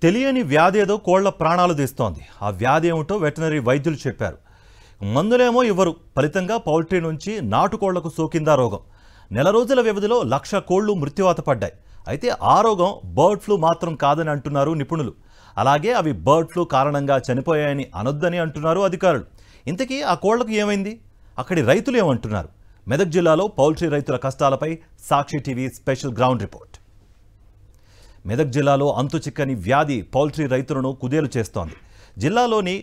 తెలియని వ్యాధి ఏదో కోళ్ల ప్రాణాలు తీస్తోంది. ఆ వ్యాధి ఏమిటో వెటనరీ వైద్యులు చెప్పారు. మందులేమో ఇవ్వరు. ఫలితంగా పౌల్ట్రీ నుంచి నాటుకోళ్లకు సోకిందా రోగం. నెల రోజుల వ్యవధిలో 1,00,000 కోళ్లు మృత్యువాత పడ్డాయి. అయితే ఆ రోగం బర్డ్ ఫ్లూ మాత్రం కాదని అంటున్నారు నిపుణులు. అలాగే అవి బర్డ్ ఫ్లూ కారణంగా చనిపోయాయని అనొద్దని అంటున్నారు అధికారులు. ఇంతకీ ఆ కోళ్లకు ఏమైంది? అక్కడి రైతులు ఏమంటున్నారు? మెదక్ జిల్లాలో పౌల్ట్రీ రైతుల కష్టాలపై Sakshi TV special ground report. Medak జిల్లాలో అంతుచిక్కని వ్యాధి పౌల్ట్రీ రైతులను కుదేలు చేస్తోంది. జిల్లాలోని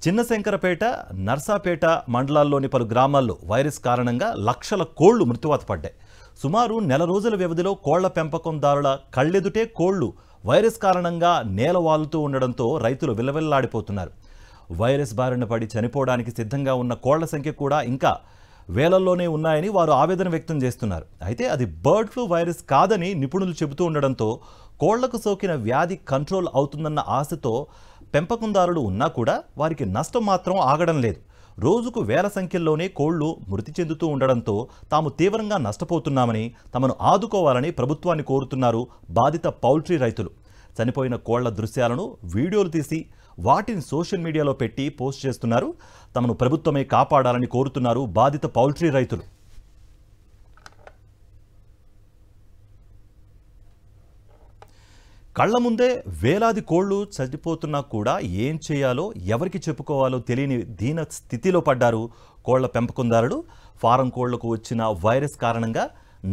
చిన్నశంకరపేట, నర్సాపేట మండలాల్లోని పలు గ్రామాల్లో వైరస్ కారణంగా 1,00,000 కోళ్లు మృత్యువాత పడ్డాయి. సుమారు నెల రోజుల వ్యవధిలో కోళ్ల పెంపకందారుల కళ్ళెదుటే కోళ్లు వైరస్ కారణంగా నేలవాలుతూ ఉండడంతో రైతులు విలవిల్లాడిపోతున్నారు. వైరస్ బారిన పడి చనిపోవడానికి సిద్ధంగా ఉన్న కోళ్ల సంఖ్య కూడా ఇంకా వేలల్లోనే ఉన్నాయని వారు ఆవేదన వ్యక్తం చేస్తున్నారు. అయితే అది బర్డ్ ఫ్లూ వైరస్ కాదని నిపుణులు చెబుతూ ఉండడంతో కోళ్లకు సోకిన వ్యాధి కంట్రోల్ అవుతుందన్న ఆశతో పెంపకందారులు ఉన్నా కూడా వారికి నష్టం మాత్రం ఆగడం లేదు. రోజుకు వేల సంఖ్యల్లోనే కోళ్లు మృతి చెందుతూ ఉండడంతో తాము తీవ్రంగా నష్టపోతున్నామని, తమను ఆదుకోవాలని ప్రభుత్వాన్ని కోరుతున్నారు బాధిత పౌల్ట్రీ రైతులు. చనిపోయిన కోళ్ల దృశ్యాలను వీడియోలు తీసి వాటిని సోషల్ మీడియాలో పెట్టి పోస్ట్ చేస్తున్నారు. తమను ప్రభుత్వమే కాపాడాలని కోరుతున్నారు బాధిత పౌల్ట్రీ రైతులు. కళ్ల ముందే వేలాది కోళ్లు చనిపోతున్నా కూడా ఏం చేయాలో, ఎవరికి చెప్పుకోవాలో తెలియని దీన స్థితిలో పడ్డారు కోళ్ల పెంపకందారులు. ఫారం కోళ్లకు వచ్చిన వైరస్ కారణంగా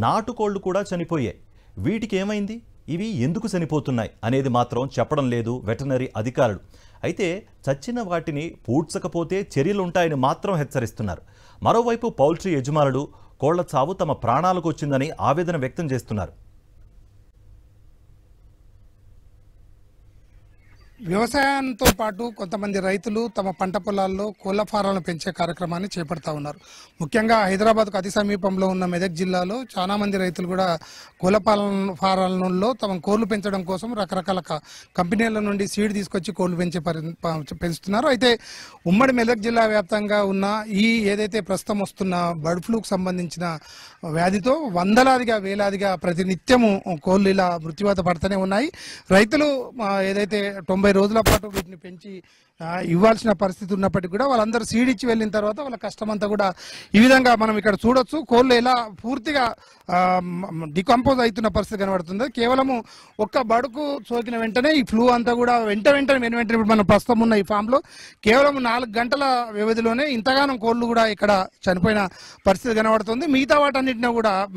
నాటుకోళ్లు కూడా చనిపోయాయి. వీటికి ఏమైంది, ఇవి ఎందుకు చనిపోతున్నాయి అనేది మాత్రం చెప్పడం లేదు వెటనరీ అధికారులు. అయితే చచ్చిన వాటిని పూడ్చకపోతే చర్యలుంటాయని మాత్రం హెచ్చరిస్తున్నారు. మరోవైపు పౌల్ట్రీ యజమానులు కోళ్ల చావు తమ ప్రాణాలకు వచ్చిందని ఆవేదన వ్యక్తం చేస్తున్నారు. వ్యవసాయంతో పాటు కొంతమంది రైతులు తమ పంట పొలాల్లో కోళ్ల ఫారాలను పెంచే కార్యక్రమాన్ని చేపడతా ఉన్నారు. ముఖ్యంగా హైదరాబాద్కు అతి సమీపంలో ఉన్న మెదక్ జిల్లాలో చాలా మంది రైతులు కూడా కోళ్ల ఫారాలలో తమ కోళ్లు పెంచడం కోసం రకరకాల కంపెనీల నుండి సీడ్ తీసుకొచ్చి కోళ్లు పెంచుతున్నారు. అయితే ఉమ్మడి మెదక్ జిల్లా వ్యాప్తంగా ఉన్న ఈ ఏదైతే ప్రస్తుతం వస్తున్న బర్డ్ ఫ్లూకు సంబంధించిన వ్యాధితో వందలాదిగా వేలాదిగా ప్రతినిత్యము కోళ్లు ఇలా మృత్యువాత పడుతూనే ఉన్నాయి. రైతులు ఏదైతే 90 రోజుల పాటు వీటిని పెంచి ఇవ్వాల్సిన పరిస్థితి ఉన్నప్పటికీ కూడా వాళ్ళందరూ సీడ్ ఇచ్చి వెళ్ళిన తర్వాత వాళ్ళ కష్టమంతా కూడా ఈ విధంగా మనం ఇక్కడ చూడొచ్చు. కోళ్ళు ఎలా పూర్తిగా డికంపోజ్ అవుతున్న పరిస్థితి కనబడుతుంది. కేవలము ఒక్క బడుకు సోకిన వెంటనే ఈ ఫ్లూ అంతా కూడా వెంటనే ఇప్పుడు మనం ప్రస్తుతం ఉన్న ఈ ఫామ్లో కేవలం 4 గంటల వ్యవధిలోనే ఇంతగానం కోళ్ళు కూడా ఇక్కడ చనిపోయిన పరిస్థితి కనబడుతుంది.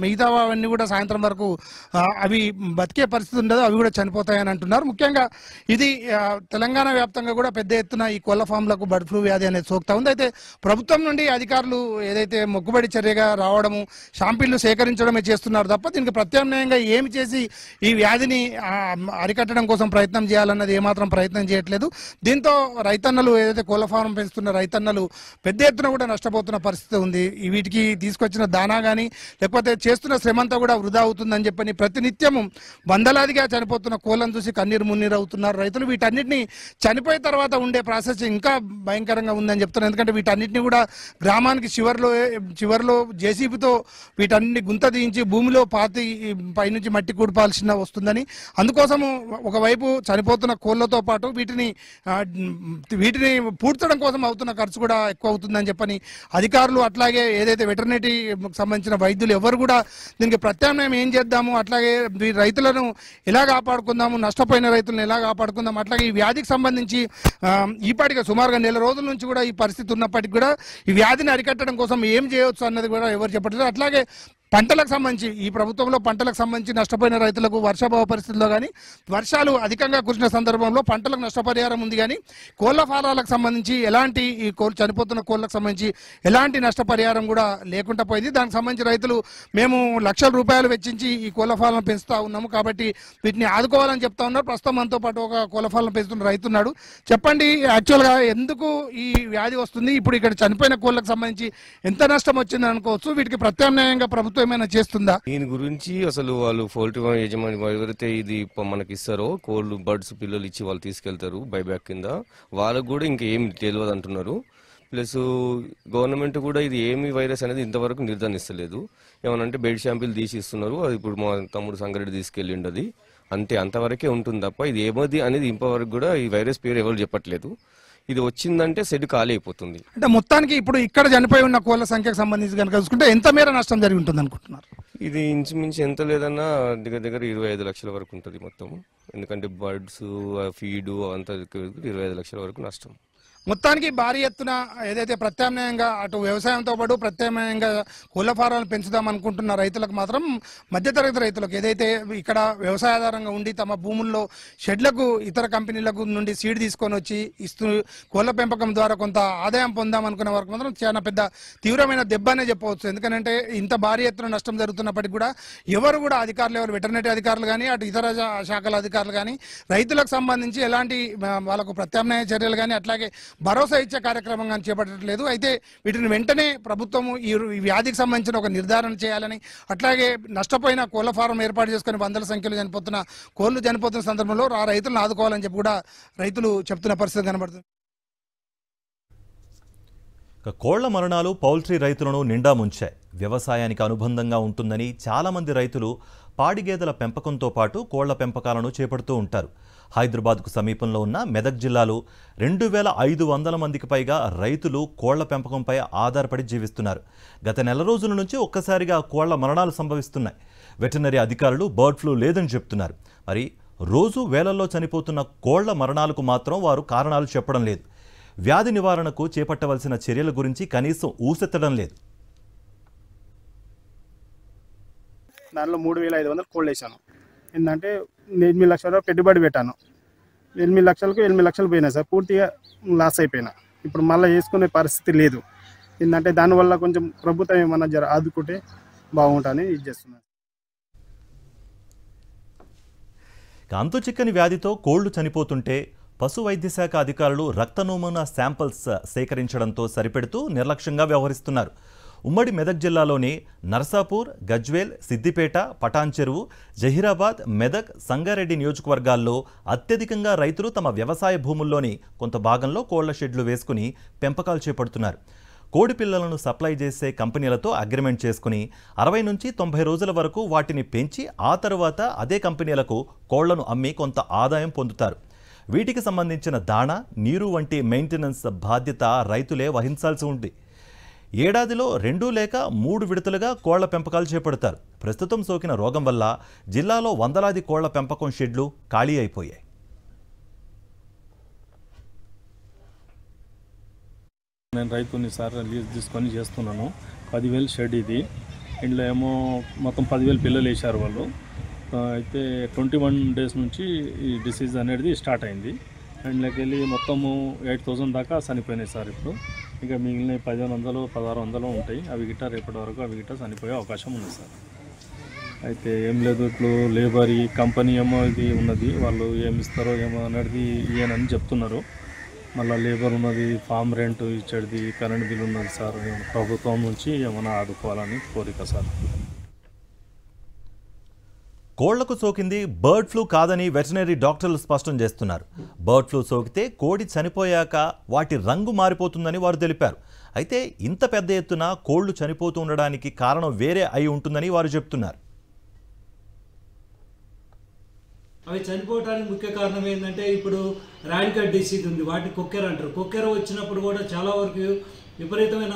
మిగతావన్నీ కూడా సాయంత్రం వరకు అవి బతికే పరిస్థితి ఉండదు, అవి కూడా చనిపోతాయని అంటున్నారు. ముఖ్యంగా ఇది తెలంగాణ వ్యాప్తంగా కూడా పెద్ద ఎత్తున ఈ కోళ్ల ఫామ్లకు బర్డ్ ఫ్లూ వ్యాధి అనేది సోకుతా ఉంది. అయితే ప్రభుత్వం నుండి అధికారులు ఏదైతే మొక్కుబడి చర్యగా రావడము, షాంపిళ్లు సేకరించడమే చేస్తున్నారు తప్ప దీనికి ప్రత్యామ్నాయంగా ఏమి చేసి ఈ వ్యాధిని అరికట్టడం కోసం ప్రయత్నం చేయాలన్నది ఏమాత్రం ప్రయత్నం చేయట్లేదు. దీంతో రైతన్నలు ఏదైతే కోళ్ల ఫారం పెంచుతున్న రైతన్నలు పెద్ద ఎత్తున కూడా నష్టపోతున్న పరిస్థితి ఉంది. వీటికి తీసుకొచ్చిన దానా కానీ లేకపోతే చేస్తున్న శ్రమంతా కూడా వృధా అవుతుందని చెప్పని ప్రతినిత్యము వందలాదిగా చనిపోతున్న కోళ్లను చూసి కన్నీరు మున్నీరు అవుతున్నారు రైతులు. వీటన్నిటిని చనిపోయిన తర్వాత ఉండే ప్రాసెస్ ఇంకా భయంకరంగా ఉందని చెప్తున్నారు. ఎందుకంటే వీటన్నిటిని కూడా గ్రామానికి చివరిలో జేసీబీతో వీటన్నిటిని గుంత తీయించి భూమిలో పాతి పైనుంచి మట్టి కూడిపాల్సిన వస్తుందని, అందుకోసము ఒకవైపు చనిపోతున్న కోళ్లతో పాటు వీటిని పూడ్చడం కోసం అవుతున్న ఖర్చు కూడా ఎక్కువ అవుతుందని చెప్పని అధికారులు, అట్లాగే ఏదైతే వెటర్నరీ సంబంధించిన వైద్యులు ఎవరు కూడా దీనికి ప్రత్యామ్నాయం ఏం చేద్దాము, అట్లాగే రైతులను ఎలా కాపాడుకుందాము, నష్టపోయిన రైతులను ఎలా కాపాడుకుందాం, అట్లాగే ఈ వ్యాధికి సంబంధించి ఈపాటిగా సుమారుగా నెల రోజుల నుంచి కూడా ఈ పరిస్థితి ఉన్నప్పటికీ కూడా ఈ వ్యాధిని అరికట్టడం కోసం ఏం చేయవచ్చు అన్నది కూడా ఎవరు చెప్పట్లేదు. అట్లాగే పంటలకు సంబంధించి ఈ ప్రభుత్వంలో పంటలకు సంబంధించి నష్టపోయిన రైతులకు వర్షాభావ పరిస్థితుల్లో కానీ వర్షాలు అధికంగా కురిసిన సందర్భంలో పంటలకు నష్టపరిహారం ఉంది, కానీ కోళ్ల ఫారాలకు సంబంధించి ఎలాంటి ఈ చనిపోతున్న కోళ్లకు సంబంధించి ఎలాంటి నష్టపరిహారం కూడా లేకుండా పోయింది. దానికి సంబంధించి రైతులు మేము లక్షల రూపాయలు వెచ్చించి ఈ కోళ్ల ఫారాలను పెంచుతా ఉన్నాము కాబట్టి వీటిని ఆదుకోవాలని చెప్తా ఉన్నారు. ప్రస్తుతం మనతో పాటు ఒక కోళ్ల ఫారాలను పెంచుతున్న రైతున్నాడు. చెప్పండి, యాక్చువల్గా ఎందుకు ఈ వ్యాధి వస్తుంది, ఇప్పుడు ఇక్కడ చనిపోయిన కోళ్లకు సంబంధించి ఎంత నష్టం వచ్చింది అనుకోవచ్చు, వీటికి ప్రత్యామ్నాయంగా ప్రభుత్వం ఏమైనా చేస్తుందా? దీని గురించి అసలు వాళ్ళు పౌల్ట్రీ యజమాని ఎవరైతే ఇది మనకి ఇస్తారో కోళ్ళు బర్డ్స్ పిల్లలు ఇచ్చి వాళ్ళు తీసుకెళ్తారు బైబ్యాక్ కింద, వాళ్ళకు కూడా ఇంకా ఏమి తెలియదు అంటున్నారు. ప్లస్ గవర్నమెంట్ కూడా ఇది ఏమి వైరస్ అనేది ఇంతవరకు నిర్ధారిస్తలేదు. ఏమనంటే బెడ్ షాంపిల్ తీసి ఇస్తున్నారు. అది ఇప్పుడు మా తమ్ముడు సంగారెడ్డి తీసుకెళ్ళిండు. అంతే, అంతవరకే ఉంటుంది తప్ప ఇది ఏమది అనేది ఇంతవరకు కూడా ఈ వైరస్ పేరు ఎవరు చెప్పట్లేదు. ఇది వచ్చిందంటే షెడ్ ఖాళీ అయిపోతుంది. అంటే మొత్తానికి ఇప్పుడు ఇక్కడ చనిపోయి ఉన్న కోళ్ళ సంఖ్యకు సంబంధించి కనుక చూసుకుంటే ఎంత మేర నష్టం జరిగి ఉంటుంది అనుకుంటున్నారు? ఇది ఇంచుమించు ఎంత లేదన్నా దగ్గర దగ్గర 25 లక్షల వరకు ఉంటుంది మొత్తం. ఎందుకంటే బర్డ్స్, ఫీడు అంతా 25 లక్షల వరకు నష్టం. మొత్తానికి భారీ ఎత్తున ఏదైతే ప్రత్యామ్నాయంగా అటు వ్యవసాయంతో పాటు ప్రత్యామ్నాయంగా కోళ్ల ఫారాలను పెంచుదాం అనుకుంటున్న రైతులకు మాత్రం, మధ్యతరగతి రైతులకు ఏదైతే ఇక్కడ వ్యవసాయాధారంగా ఉండి తమ భూముల్లో షెడ్లకు ఇతర కంపెనీలకు నుండి సీడ్ తీసుకొని వచ్చి ఇస్తూ కోళ్ల పెంపకం ద్వారా కొంత ఆదాయం పొందాం అనుకునే వరకు మాత్రం చాలా పెద్ద తీవ్రమైన దెబ్బ అనే చెప్పవచ్చు. ఎందుకంటే ఇంత భారీ ఎత్తున నష్టం జరుగుతున్నప్పటికీ కూడా ఎవరు కూడా అధికారులు, ఎవరు వెటర్నరీ అధికారులు కానీ అటు ఇతర శాఖల అధికారులు కానీ రైతులకు సంబంధించి ఎలాంటి వాళ్ళకు ప్రత్యామ్నాయ చర్యలు కానీ అట్లాగే భరోసా ఇచ్చే కార్యక్రమం కానీ చేపట్టట్లేదు. అయితే వీటిని వెంటనే ప్రభుత్వము ఈ వ్యాధికి సంబంధించిన ఒక నిర్ధారణ చేయాలని, అట్లాగే నష్టపోయిన కోళ్ల ఫారం ఏర్పాటు చేసుకుని వందల సంఖ్యలో కోళ్లు చనిపోతున్న సందర్భంలో ఆ రైతులను ఆదుకోవాలని చెప్పి కూడా రైతులు చెప్తున్న పరిస్థితి కనబడుతుంది. కోళ్ల మరణాలు పౌల్ట్రీ రైతులను నిండా ముంచాయి. వ్యవసాయానికి అనుబంధంగా ఉంటుందని చాలామంది రైతులు పాడి గేదెల పెంపకంతో పాటు కోళ్ల పెంపకాలను చేపడుతూ ఉంటారు. హైదరాబాద్కు సమీపంలో ఉన్న మెదక్ జిల్లాలో 2500 మందికి పైగా రైతులు కోళ్ల పెంపకంపై ఆధారపడి జీవిస్తున్నారు. గత నెల రోజుల నుంచి ఒక్కసారిగా కోళ్ల మరణాలు సంభవిస్తున్నాయి. వెటర్నరీ అధికారులు బర్డ్ ఫ్లూ లేదని చెప్తున్నారు. మరి రోజు వేలల్లో చనిపోతున్న కోళ్ల మరణాలకు మాత్రం వారు కారణాలు చెప్పడం లేదు. వ్యాధి నివారణకు చేపట్టవలసిన చర్యల గురించి కనీసం ఊసెత్తడం లేదు. దానిలో 3500 కోళ్ళు వేసాను. ఏంటంటే 8 లక్షల పెట్టుబడి పెట్టాను. 8 లక్షలకు 8 లక్షలు పోయినాయి సార్. పూర్తిగా లాస్ అయిపోయినా. ఇప్పుడు మళ్ళీ వేసుకునే పరిస్థితి లేదు. ఏంటంటే దానివల్ల కొంచెం ప్రభుత్వం ఏమన్నా ఆదుకుంటే బాగుంటుందని ఇది చేస్తున్నాను. అంతు చిక్కని వ్యాధితో కోళ్లు చనిపోతుంటే పశు వైద్యశాఖ అధికారులు రక్త నమూనా శాంపిల్స్ సేకరించడంతో సరిపెడుతూ నిర్లక్ష్యంగా వ్యవహరిస్తున్నారు. ఉమ్మడి మెదక్ జిల్లాలోని నర్సాపూర్, గజ్వేల్, సిద్దిపేట, పటాన్ చెరువు, జహీరాబాద్, మెదక్, సంగారెడ్డి నియోజకవర్గాల్లో అత్యధికంగా రైతులు తమ వ్యవసాయ భూముల్లోని కొంత భాగంలో కోళ్ల షెడ్లు వేసుకుని పెంపకాలు చేపడుతున్నారు. కోడి పిల్లలను సప్లై చేసే కంపెనీలతో అగ్రిమెంట్ చేసుకుని 60 నుంచి 90 రోజుల వరకు వాటిని పెంచి ఆ తరువాత అదే కంపెనీలకు కోళ్లను అమ్మి కొంత ఆదాయం పొందుతారు. వీటికి సంబంధించిన దాణా, నీరు వంటి మెయింటెనెన్స్ బాధ్యత రైతులే వహించాల్సి ఉంది. ఏడాదిలో 2 లేక 3 విడతలుగా కోళ్ల పెంపకాలు చేపడతారు. ప్రస్తుతం సోకిన రోగం వల్ల జిల్లాలో వందలాది కోళ్ల పెంపకం షెడ్లు ఖాళీ అయిపోయాయి. నేను రైతుని సార్ లీజ్ తీసుకొని చేస్తున్నాను. 10,000 షెడ్ ఇది. ఇందులో ఏమో మొత్తం 10,000 పిల్లలు వేశారు వాళ్ళు. అయితే 21 డేస్ నుంచి ఈ డిసీజ్ అనేది స్టార్ట్ అయింది. అండ్లోకి వెళ్ళి మొత్తము 8,000 దాకా చనిపోయినాయి సార్. ఇప్పుడు ఇంకా మిగిలిన 1,500, 1,600 ఉంటాయి. అవి గిట్ట రేపటి వరకు అవి గిట్ట చనిపోయే అవకాశం ఉంది సార్. అయితే ఏం లేదు, ఇప్పుడు లేబర్ ఈ కంపెనీ ఏమో ఇది ఉన్నది, వాళ్ళు ఏమి ఇస్తారో ఏమో అనేది ఇయ్యనని చెప్తున్నారు. మళ్ళీ లేబర్ ఉన్నది, ఫామ్ రెంట్ ఇచ్చేది, కరెంట్ బిల్ ఉన్నది సార్. ప్రభుత్వం నుంచి ఏమైనా ఆదుకోవాలని కోరిక సార్. కోళ్లకు సోకింది బర్డ్ ఫ్లూ కాదని వెటర్నరీ డాక్టర్లు స్పష్టం చేస్తున్నారు. బర్డ్ ఫ్లూ సోకితే కోడి చనిపోయాక వాటి రంగు మారిపోతుందని వారు తెలిపారు. అయితే ఇంత పెద్ద ఎత్తున కోళ్లు చనిపోతూ ఉండడానికి కారణం వేరే అయి ఉంటుందని వారు చెప్తున్నారు. అవి చనిపోవడానికి ముఖ్య కారణం ఏంటంటే ఇప్పుడు ర్యాడికల్ డిసీజ్ ఉంది, వాటిని కొక్కెర అంటారు. కొక్కెర వచ్చినప్పుడు కూడా చాలా వరకు విపరీతమైన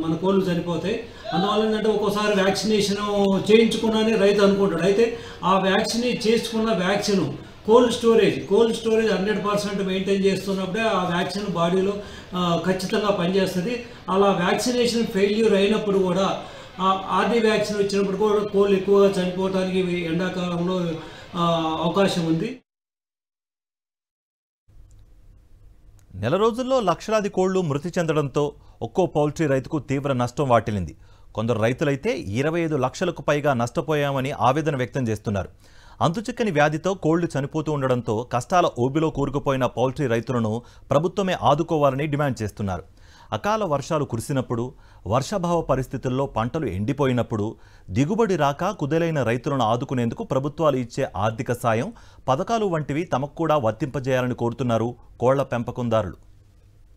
మన కోళ్ళు చనిపోతాయి. అందువల్ల ఏంటంటే ఒక్కోసారి వ్యాక్సినేషన్ చేయించుకున్నానే రైతు అనుకుంటాడు. అయితే ఆ వ్యాక్సిన్ చేసుకున్న వ్యాక్సిన్ కోల్డ్ స్టోరేజ్ 100% మెయింటైన్ చేస్తున్నప్పుడే ఆ వ్యాక్సిన్ బాడీలో ఖచ్చితంగా పనిచేస్తుంది. అలా వ్యాక్సినేషన్ ఫెయిల్యూర్ అయినప్పుడు కూడా ఆర్డీ వ్యాక్సిన్ వచ్చినప్పుడు కూడా కోళ్ళు ఎక్కువగా చనిపోవడానికి ఎండాకాలంలో అవకాశం ఉంది. నెల రోజుల్లో లక్షలాది కోళ్లు మృతి చెందడంతో ఒక్కో పౌల్ట్రీ రైతుకు తీవ్ర నష్టం వాటిల్లింది. కొందరు రైతులైతే 25 లక్షలకు పైగా నష్టపోయామని ఆవేదన వ్యక్తం చేస్తున్నారు. అంతుచిక్కని వ్యాధితో కోళ్లు చనిపోతూ ఉండడంతో కష్టాల ఊబిలో కూరుకుపోయిన పౌల్ట్రీ రైతులను ప్రభుత్వమే ఆదుకోవాలని డిమాండ్ చేస్తున్నారు. అకాల వర్షాలు కురిసినప్పుడు, వర్షాభావ పరిస్థితుల్లో పంటలు ఎండిపోయినప్పుడు దిగుబడి రాక కుదేలైన రైతులను ఆదుకునేందుకు ప్రభుత్వాలు ఇచ్చే ఆర్థిక సాయం, పథకాలు వంటివి తమకు కూడా వర్తింపజేయాలని కోరుతున్నారు కోళ్ల పెంపకందారులు.